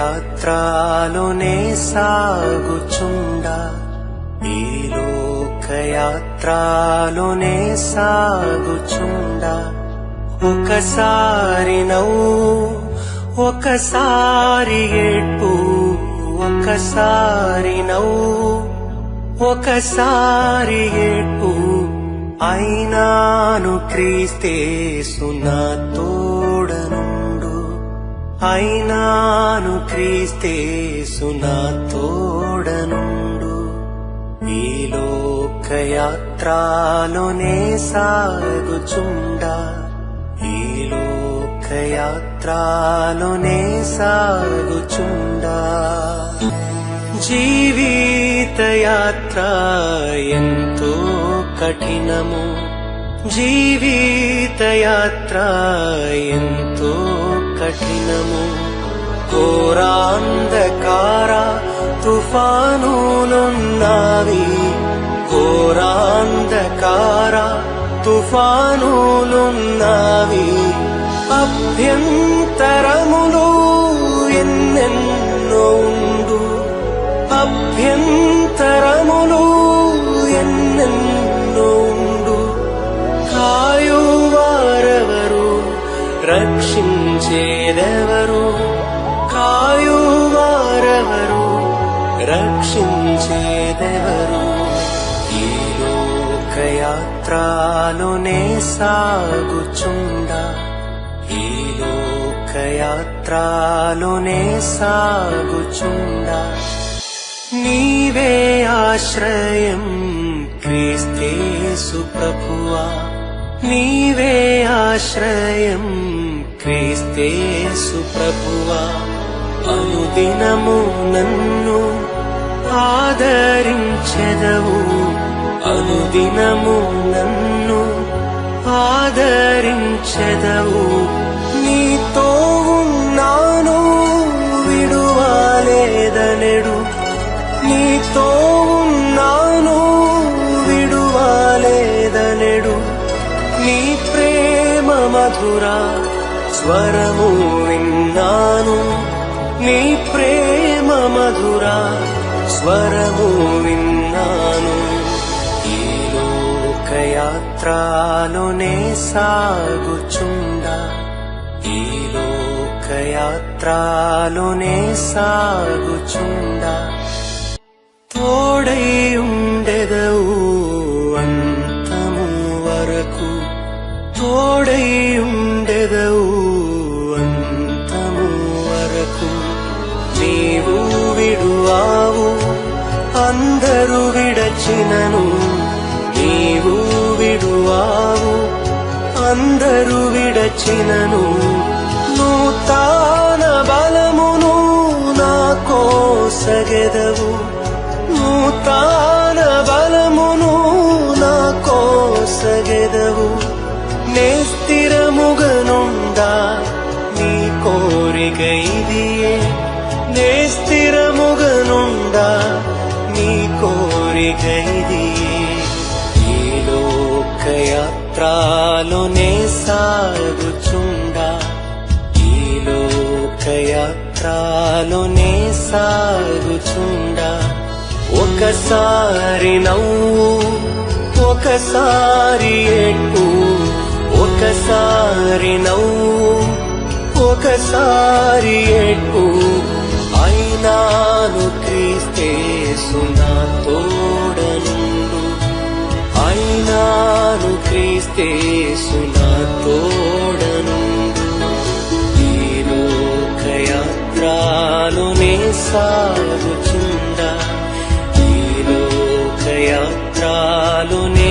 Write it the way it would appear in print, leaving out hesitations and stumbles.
లోకయాత్రలోనే సాగుచుండా ఈ లోకయాత్రలోనే సాగుచుండా ఒకసారి నవ్వు ఒకసారి ఏడ్పు ఒకసారి నవ్వు ఒకసారి ఏడ్పు అయినాను క్రీస్తేసు నా తోడనుండు అయినాను క్రీస్తేసు నా తోడనుండు ఈ లోకయాత్రలోనే సాగుచుండా ఈ లోకయాత్రలోనే సాగుచుండా జీవితయాత్ర ఎంతో కఠినము జీవితయాత్ర ఎంతో కఠినము ఘోరాంధకార తుఫానులున్నావి ఘోరాంధకార తుఫానులున్నావి అభ్యంతరములు ఎన్నెన్నో ఉండు అభ్యంతరములు ఎన్నెన్నో ఉండు కాయువారెవరు రక్షించేదెవరు కాయువారెవరు రక్షించేదెవరు ఈ లోకయాత్రలోనే సాగుచుండా ఈ లోకయాత్రలోనే సాగుచుండా నీవే ఆశ్రయం క్రీస్తేసు ప్రభువా నీవే ఆశ్రయం క్రీస్తేసు ప్రభువా అనుదినము నన్ను ఆదరించెదవు అనుదినము నన్ను ఆదరించెదవు నీతో ఉన్నాను విడువలేదనెడు నీతో ఉన్నాను విడువలేదనెడు నీ ప్రేమ మధుర స్వరము విన్నాను నీ ప్రేమ మధుర స్వరము విన్నాను ఈ లోకయాత్రలోనే సాగుచుండా ఈ లోకయాత్రలోనే సాగుచుండా తోడై ఉండెదవు అంతము వరకు తోడై ఉండెదవు అంతము వరకు నీవు విడువావు అందరూ విడచినను నీవు విడువావు అందరూ విడచినను నూతన బలమును నాకోసగెదవు నూతన బలమును నాకోసగెదవు నే స్థిరముగనుండా నీ కోరిక ఇదియే నే స్థిరముగనుండా నీ కోరిక ఇదియే ఈ లోకయాత్రలోనే సాగుచుండా ఈ లోకయాత్రలోనే సాగుచుండా ఒకసారి నవ్వు ఒకసారి ఏడ్పు ఒకసారి నవ్వు ఒకసారి ఏడ్పు అయినాను క్రీస్తేసు నా తోడనుండు అయినాను క్రీస్తేసు నా తోడనుండు ఈ లోకయాత్రలోనే సాగుచుండా ఈ లోకయాత్రలోనే